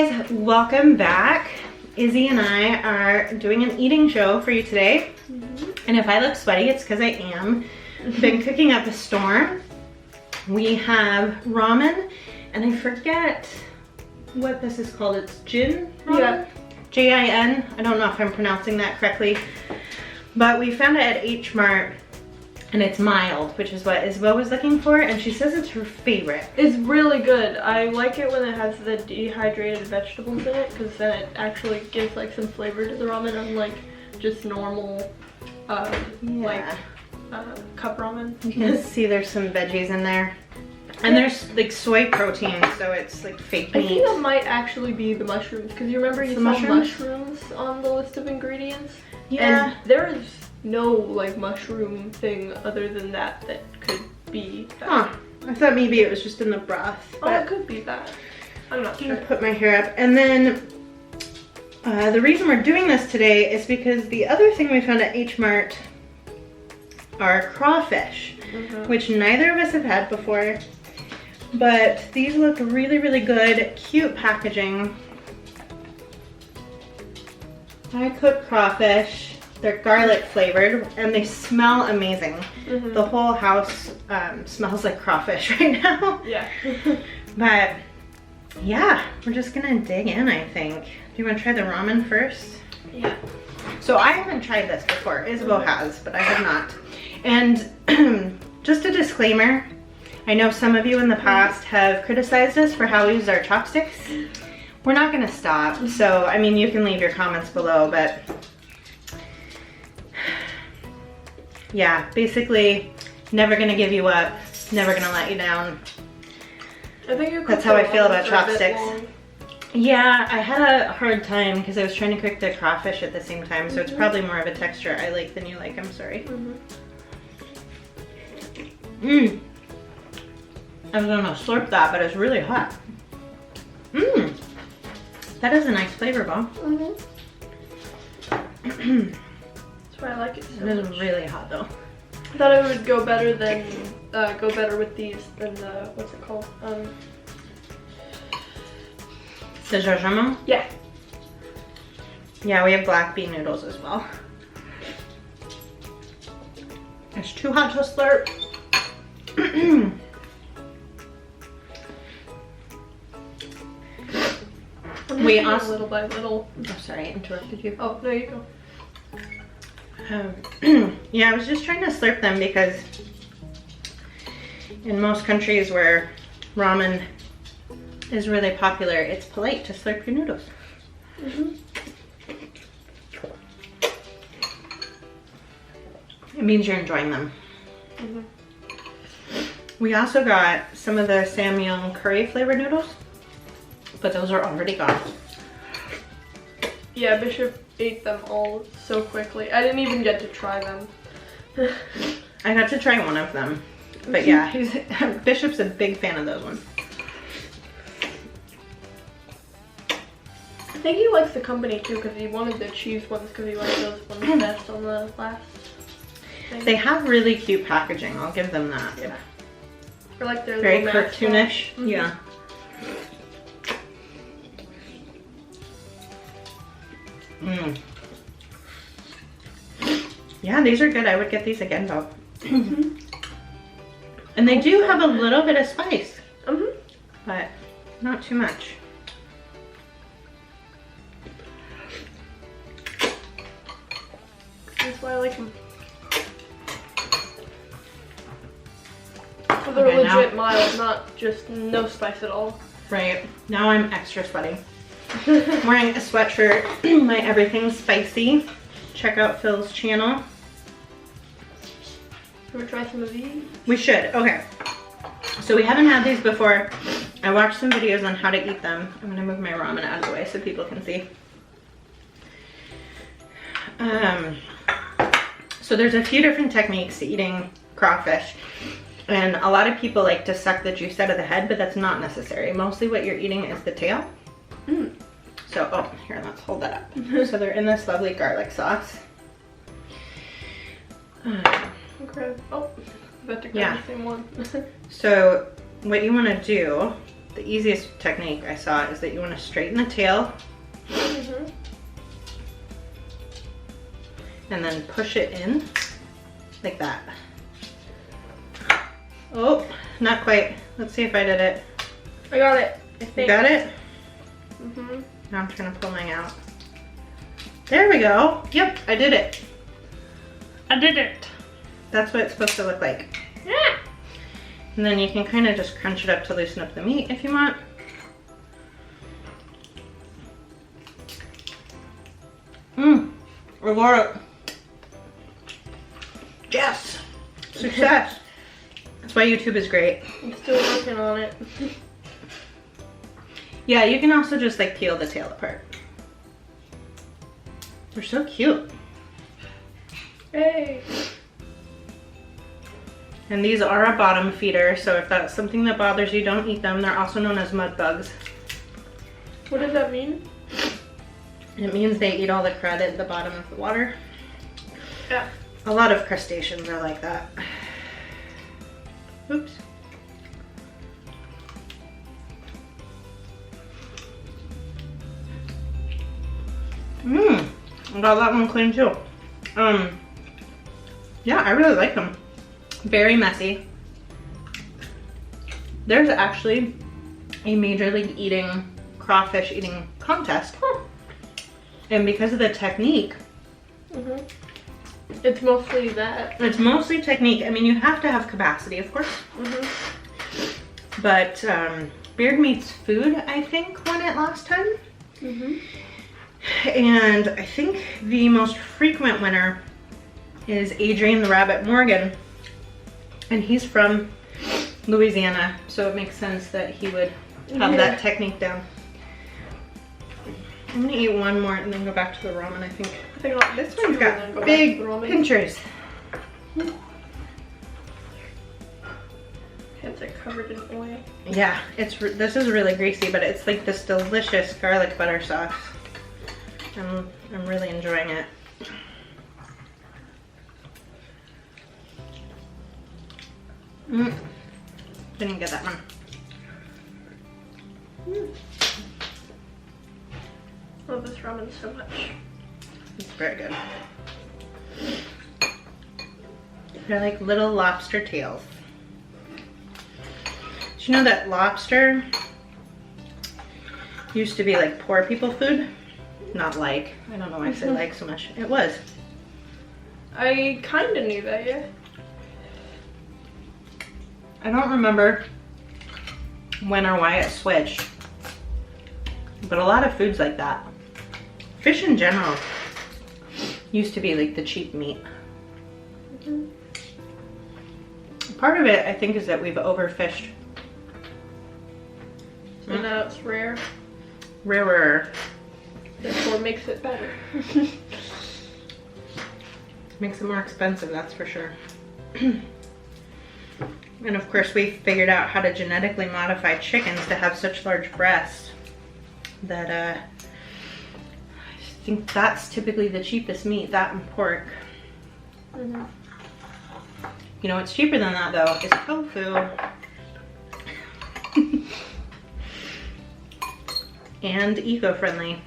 guys, welcome back. Izzy and I are doing an eating show for you today. And if I look sweaty, it's because I am. Been cooking up a storm. We have ramen, and I forget what this is called. It's Jin ramen? Yeah. J-I-N. I don't know if I'm pronouncing that correctly. But we found it at H-mart, and it's mild, which is what Isabel was looking for, and she says it's her favorite. It's really good. I like it when it has the dehydrated vegetables in it, because then it actually gives like some flavor to the ramen, unlike just normal cup ramen. You can see there's some veggies in there. And there's like soy protein, so it's like fake meat. I think it might actually be the mushrooms, because you remember you saw mushrooms on the list of ingredients? Yeah. And there is no like mushroom thing other than that could be that. Huh. I thought maybe it was just in the broth. Oh, it could be that. I'm not sure. I'm gonna put my hair up. And then the reason we're doing this today is because the other thing we found at H-mart are crawfish, which neither of us have had before. But these look really, really good. Cute packaging. I cook crawfish. They're garlic flavored and they smell amazing. The whole house smells like crawfish right now. Yeah. But yeah, we're just gonna dig in, I think. Do you want to try the ramen first? Yeah. So I haven't tried this before. Isabel has, but I have not. And just a disclaimer, I know some of you in the past have criticized us for how we use our chopsticks. We're not gonna stop. So, I mean, you can leave your comments below, but yeah, basically, never gonna give you up, never gonna let you down. I think that's how I feel about chopsticks. Yeah, I had a hard time because I was trying to cook the crawfish at the same time, so it's probably more of a texture I like than you like, I'm sorry. I was gonna slurp that, but it's really hot. That is a nice flavor, Bob. That's why I like it so much. It is really hot though. I thought it would go better than with these than the what's it called? The jajangmyeon? Yeah. Yeah, we have black bean noodles as well. It's too hot to slurp. We also little by little. Oh, sorry, I interrupted you. Oh, no, you go. Yeah, I was just trying to slurp them because in most countries where ramen is really popular, it's polite to slurp your noodles. It means you're enjoying them. We also got some of the Samyang curry flavored noodles, but those are already gone. Yeah, Bishop ate them all so quickly. I didn't even get to try them. I got to try one of them, but yeah, Bishop's a big fan of those ones. I think he likes the company too because he wanted the cheese ones because he liked those ones best on the last thing. They have really cute packaging, I'll give them that. Yeah. Or like their very little cartoonish. Yeah. Yeah, these are good. I would get these again though. And they do have a little bit of spice, but not too much. That's why I like them. So they're legit mild, not just no spice at all. Right. Now I'm extra sweaty. I'm wearing a sweatshirt, my everything's spicy. Check out Phil's channel. Should we try some of these? We should. Okay. So we haven't had these before. I watched some videos on how to eat them. I'm gonna move my ramen out of the way so people can see. So there's a few different techniques to eating crawfish. And a lot of people like to suck the juice out of the head, but that's not necessary. Mostly what you're eating is the tail. So, oh, here, let's hold that up. So they're in this lovely garlic sauce. Okay. Oh, about to grab the same one. So what you want to do the easiest technique I saw is that you want to straighten the tail and then push it in like that. Oh, not quite. Let's see if I did it. I got it. I think. You got it? Now I'm trying to pull mine out. There we go. Yep, I did it. I did it. That's what it's supposed to look like. Yeah. And then you can kind of just crunch it up to loosen up the meat if you want. I got it. Yes, success. That's why YouTube is great. I'm still working on it. Yeah, you can also just like peel the tail apart. They're so cute. Hey. And these are a bottom feeder, so if that's something that bothers you, don't eat them. They're also known as mud bugs. What does that mean? It means they eat all the crud at the bottom of the water. Yeah. A lot of crustaceans are like that. Oops. I got that one clean too. Yeah, I really like them. Very messy. There's actually a Major League Eating crawfish eating contest. And because of the technique, it's mostly that. It's mostly technique. I mean, you have to have capacity, of course. But Beard Meats Food, I think, won it last time. And I think the most frequent winner is Adrian the Rabbit Morgan. And he's from Louisiana, so it makes sense that he would have that technique down. I'm gonna eat one more and then go back to the ramen, I think. This one's got big pinchers. Hands are covered in oil. Yeah, this is really greasy, but it's like this delicious garlic butter sauce. I'm really enjoying it. Didn't get that one. Love this ramen so much. It's very good. They're like little lobster tails. Did you know that lobster used to be like poor people food? Not like. I don't know why I say like so much. It was. I kind of knew that, yeah. I don't remember when or why it switched, but a lot of foods like that. Fish in general used to be like the cheap meat. Part of it, I think, is that we've overfished. So now it's rare. Rarer. Therefore makes it better. Makes it more expensive, that's for sure. And of course, we figured out how to genetically modify chickens to have such large breasts that I think that's typically the cheapest meat, that and pork. You know what's cheaper than that though is tofu. And eco-friendly.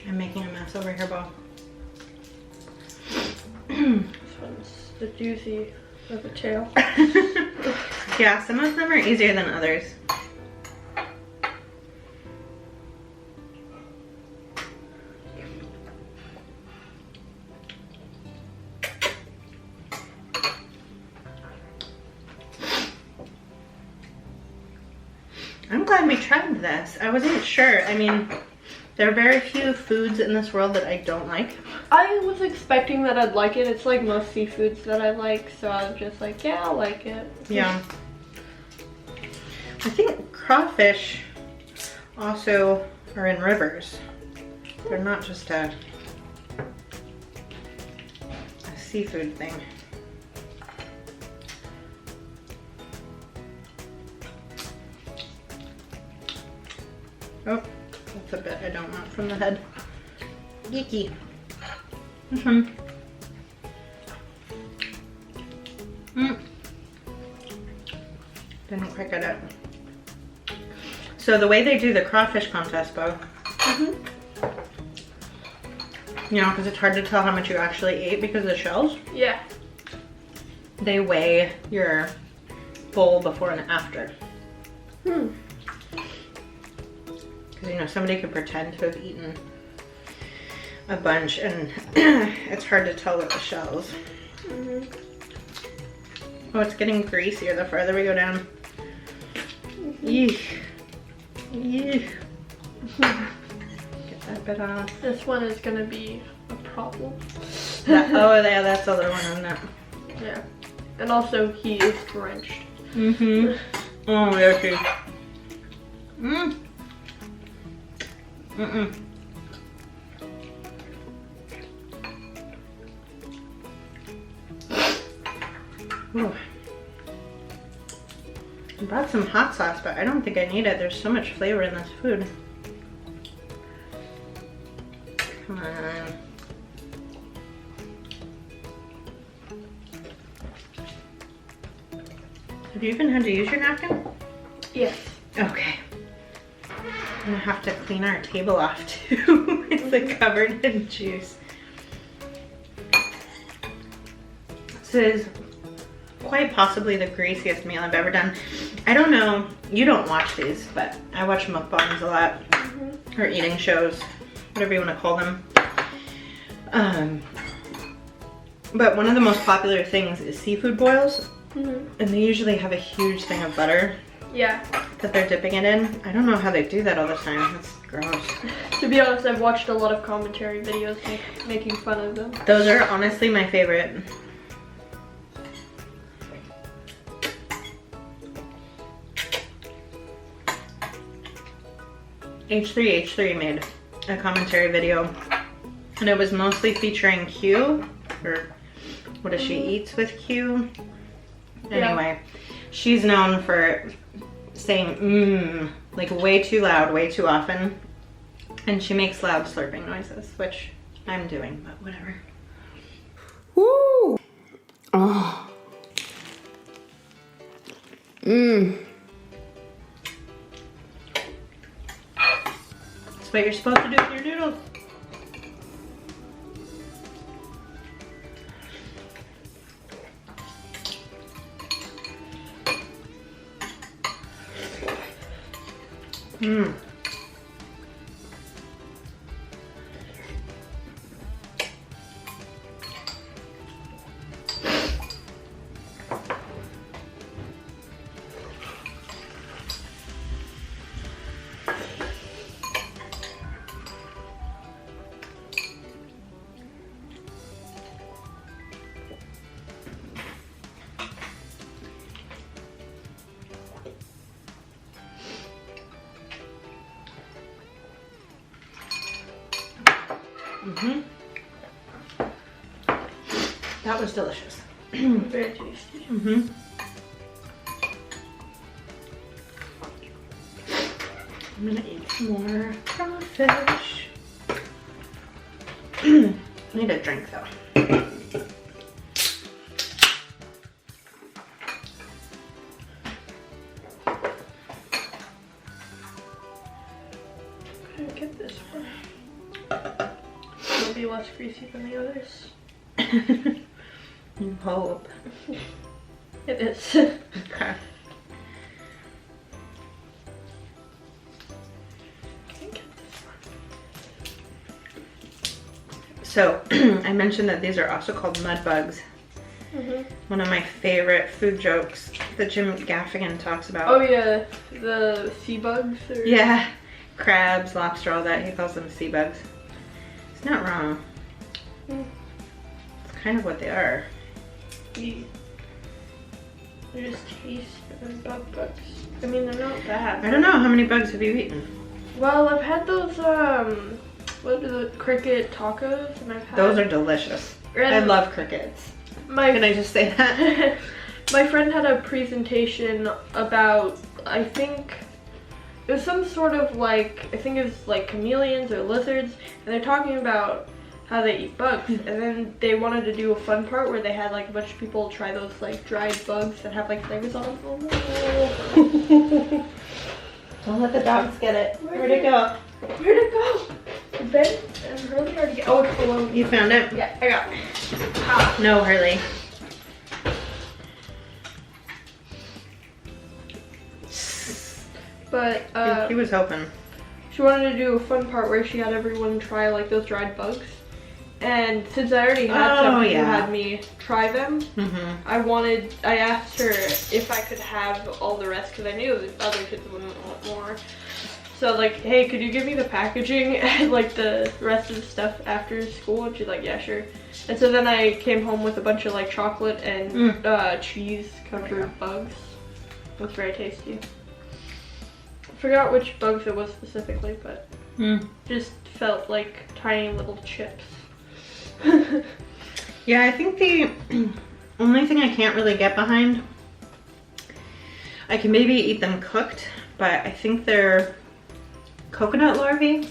I'm making a mess over here, Bo. This one's the doozy of a tail. Yeah, some of them are easier than others. I'm glad we tried this. I wasn't sure. I mean, there are very few foods in this world that I don't like. I was expecting that I'd like it. It's like most seafoods that I like, so I was just like, yeah, I'll like it. Yeah. I think crawfish also are in rivers. They're not just a seafood thing. Oh, that's a bit I don't want from the head. Geeky. Mm-hmm. Didn't quite get it. So the way they do the crawfish contest, Bo, you know, because it's hard to tell how much you actually ate because of the shells. Yeah. They weigh your bowl before and after. Because, you know, somebody could pretend to have eaten a bunch and it's hard to tell with the shells. Oh, it's getting greasier the farther we go down. Eesh. Eesh. Get that bit off. This one is gonna be a problem. Oh yeah, that's the other one, isn't it? Yeah. And also he is drenched. Oh, there she. Ooh. I brought some hot sauce, but I don't think I need it. There's so much flavor in this food. Come on. Have you even had to use your napkin? Yes. Okay. I'm gonna have to clean our table off too. It's like covered in juice. This is quite possibly the greasiest meal I've ever done. I don't know, you don't watch these, but I watch mukbangs a lot, or eating shows, whatever you want to call them. But one of the most popular things is seafood boils, and they usually have a huge thing of butter. Yeah. That they're dipping it in. I don't know how they do that all the time. That's gross. To be honest, I've watched a lot of commentary videos making fun of them. Those are honestly my favorite. H3H3 made a commentary video, and it was mostly featuring Q, or what does she eats with Q? Anyway, she's known for saying like way too loud, way too often, and she makes loud slurping noises, which I'm doing, but whatever. Woo! Oh. That's what you're supposed to do with your noodles. That was delicious. Very tasty. I'm gonna eat some more crawfish. I need a drink though. Can I get this one? It'll be less greasy than the others. You hope. It is. Okay. So, I mentioned that these are also called mud bugs. One of my favorite food jokes that Jim Gaffigan talks about. Oh yeah, the sea bugs? Or... Yeah, crabs, lobster, all that. He calls them sea bugs. It's not wrong. It's kind of what they are. They just taste like bug bugs. I mean, they're not bad. I don't know, how many bugs have you eaten? Well, I've had those, what are the cricket tacos? And I've had... Those are delicious. I love crickets. Can I just say that? My friend had a presentation about, I think, it was some sort of like, I think it was like chameleons or lizards, and they're talking about how they eat bugs. And then they wanted to do a fun part where they had like a bunch of people try those like dried bugs that have like flavors on them. Oh, no. Don't let the dogs get it. Where'd it go? Where'd it go? Ben and Hurley already get. Oh, it's below. You found it? Yeah, I got it. Ah. No, Hurley. But He was hoping. she wanted to do a fun part where she had everyone try like those dried bugs. And since I already had some who had me try them, I asked her if I could have all the rest because I knew the other kids wouldn't want more. So like, hey, could you give me the packaging and like the rest of the stuff after school? And she's like, yeah, sure. And so then I came home with a bunch of like chocolate and cheese covered bugs. It was very tasty. I forgot which bugs it was specifically, but just felt like tiny little chips. Yeah, I think the only thing I can't really get behind, I can maybe eat them cooked, but I think they're coconut larvae.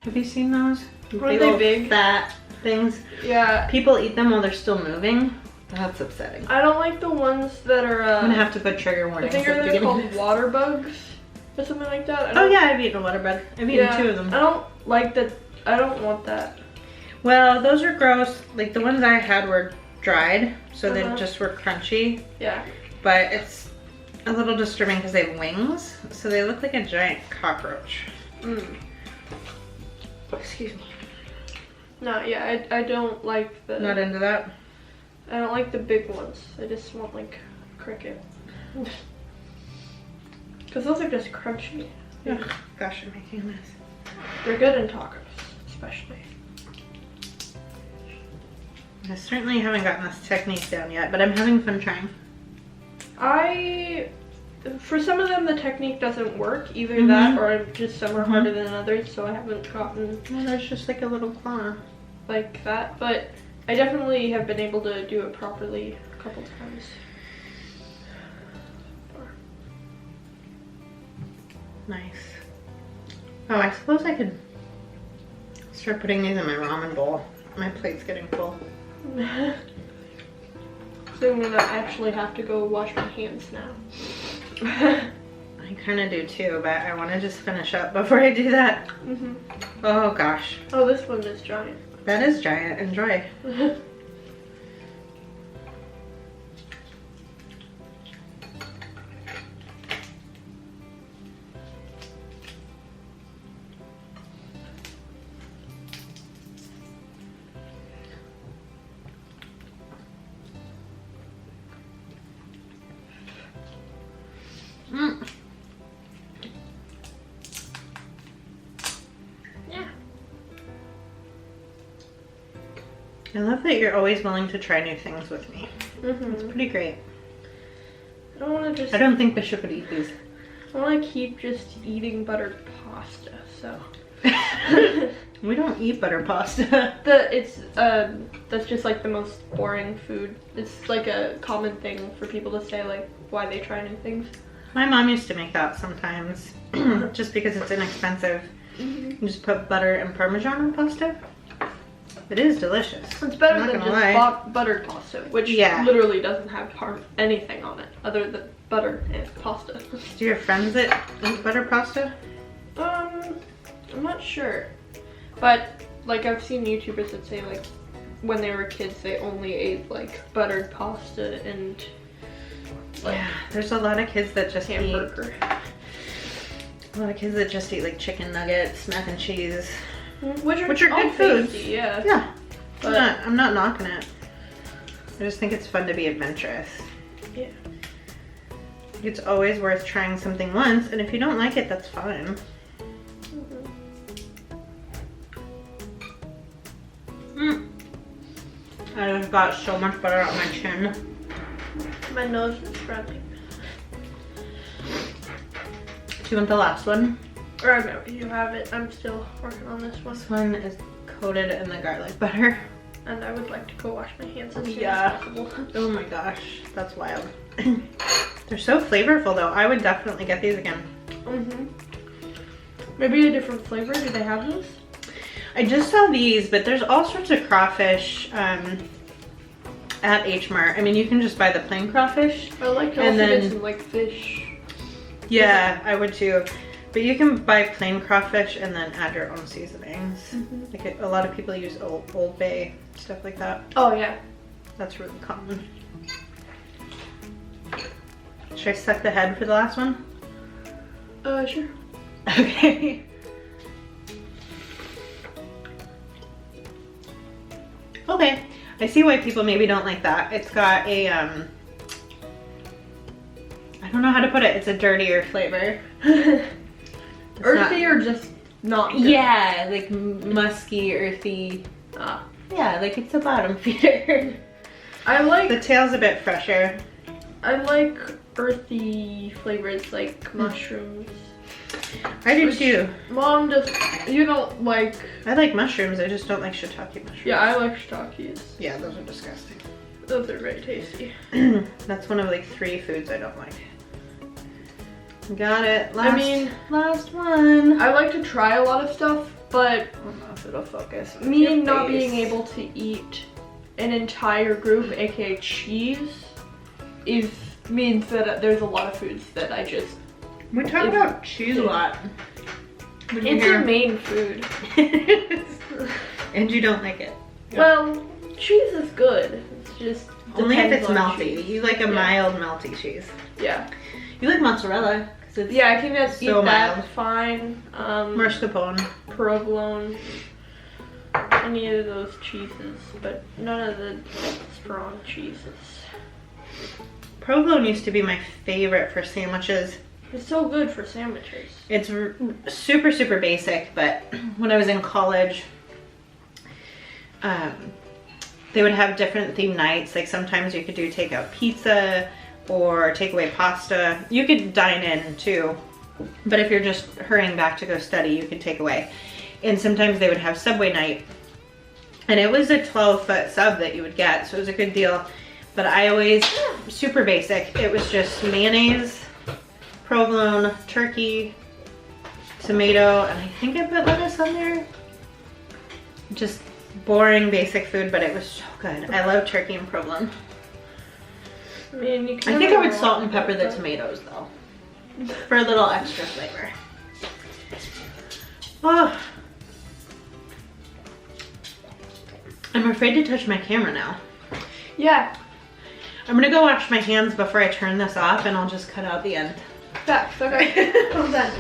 Have you seen those? Are they big? Fat things. Yeah. People eat them while they're still moving. That's upsetting. I don't like the ones that are I'm gonna have to put trigger warnings. I think they're called water bugs or something like that. Oh yeah, I've eaten a water bug. I've eaten 2 of them. I don't like that. I don't want that. Well, those are gross. Like the ones I had were dried, so they just were crunchy. Yeah. But it's a little disturbing because they have wings, so they look like a giant cockroach. Excuse me. No, yeah, I don't like the. Not into that? I don't like the big ones. I just want like cricket. Because those are just crunchy. Yeah. Gosh, I'm making a mess. They're good in tacos, especially. I certainly haven't gotten this technique down yet, but I'm having fun trying. For some of them the technique doesn't work, either that or just some are harder than others, so I haven't gotten Well, there's just like a little claw. like that, but I definitely have been able to do it properly a couple times. Nice. Oh, I suppose I could start putting these in my ramen bowl. My plate's getting full. So I'm gonna actually have to go wash my hands now. I kind of do too, but I want to just finish up before I do that. Oh gosh. Oh, this one is giant. That is giant. Enjoy. Yeah. I love that you're always willing to try new things with me. It's pretty great. I don't want to just. I don't think Bishop would eat these. I want to keep just eating buttered pasta. So. We don't eat butter pasta. That's just like the most boring food. It's like a common thing for people to say like why they try new things. My mom used to make that sometimes, just because it's inexpensive. You just put butter and Parmesan on pasta. It is delicious. It's better than just buttered pasta, which literally doesn't have anything on it other than butter and pasta. Do you have friends that eat butter pasta? I'm not sure, but like I've seen YouTubers that say like when they were kids they only ate like buttered pasta and like there's a lot of kids that just hamburger. A lot of kids that just eat like chicken nuggets, mac and cheese, which are good foods. Tasty, yeah. Yeah, but I'm not knocking it. I just think it's fun to be adventurous. Yeah. It's always worth trying something once, and if you don't like it, that's fine. I just got so much butter on my chin. My nose is running. Do you want the last one? Or no, you have it. I'm still working on this one. This one is coated in the garlic butter. And I would like to go wash my hands as soon Yeah. as possible. Oh my gosh, that's wild. They're so flavorful though. I would definitely get these again. Maybe a different flavor. Do they have those? I just saw these, but there's all sorts of crawfish at H-mart. I mean, you can just buy the plain crawfish. I like to also get some like fish. Yeah, I would too. But you can buy plain crawfish and then add your own seasonings. Like a lot of people use Old Bay, stuff like that. Oh yeah. That's really common. Should I suck the head for the last one? Sure. Okay. Okay, I see why people maybe don't like that. It's got a, I don't know how to put it. It's a dirtier flavor. Earthy or just not good? Yeah, like musky, earthy. Yeah, like it's a bottom feeder. I like... The tail's a bit fresher. I like earthy flavors like mushrooms. I do too. Mom does... You don't like... I like mushrooms, I just don't like shiitake mushrooms. Yeah, I like shiitakes. Yeah, those are disgusting. Those are very tasty. That's one of like 3 foods I don't like. Got it. Last one. I like to try a lot of stuff, but I don't know if it'll focus. me not being able to eat an entire group, aka cheese, means that there's a lot of foods that I just... We talk about cheese a lot. It's your main food. And you don't like it. Well, cheese is good. It's just only if it's melty. Cheese. You like a mild melty cheese. Yeah. You like mozzarella. Yeah, I think that's so mild. Fine. Mascarpone. Provolone. Any of those cheeses, but none of the strong cheeses. Provolone used to be my favorite for sandwiches. It's so good for sandwiches. It's super, super basic, but when I was in college, they would have different theme nights. Like sometimes you could do takeout pizza or takeaway pasta. You could dine in too, but if you're just hurrying back to go study, you could take away. And sometimes they would have Subway night, and it was a 12-foot sub that you would get, so it was a good deal. But I always, super basic, it was just mayonnaise, provolone, turkey, tomato, and I think I put lettuce on there. Just boring basic food, but it was so good. I love turkey and provolone. I mean, you can I think I would salt and pepper the tomatoes though, for a little extra flavor. Oh, I'm afraid to touch my camera now. Yeah. I'm gonna go wash my hands before I turn this off, and I'll just cut out the end. Facts, okay. I'm done.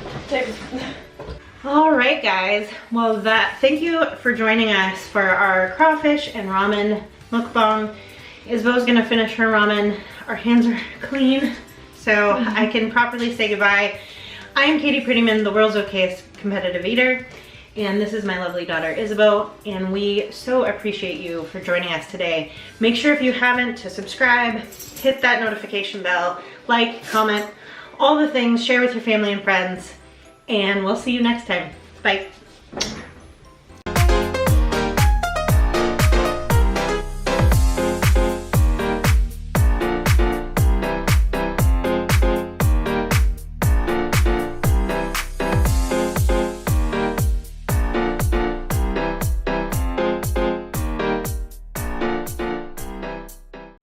All right, guys. Well, thank you for joining us for our crawfish and ramen mukbang. Isabel's gonna finish her ramen. Our hands are clean, so I can properly say goodbye. I am Katie Prettyman, the world's okayest competitive eater, and this is my lovely daughter Isabel, and we so appreciate you for joining us today. Make sure if you haven't to subscribe, hit that notification bell, like, comment, all the things, share with your family and friends, and we'll see you next time. Bye.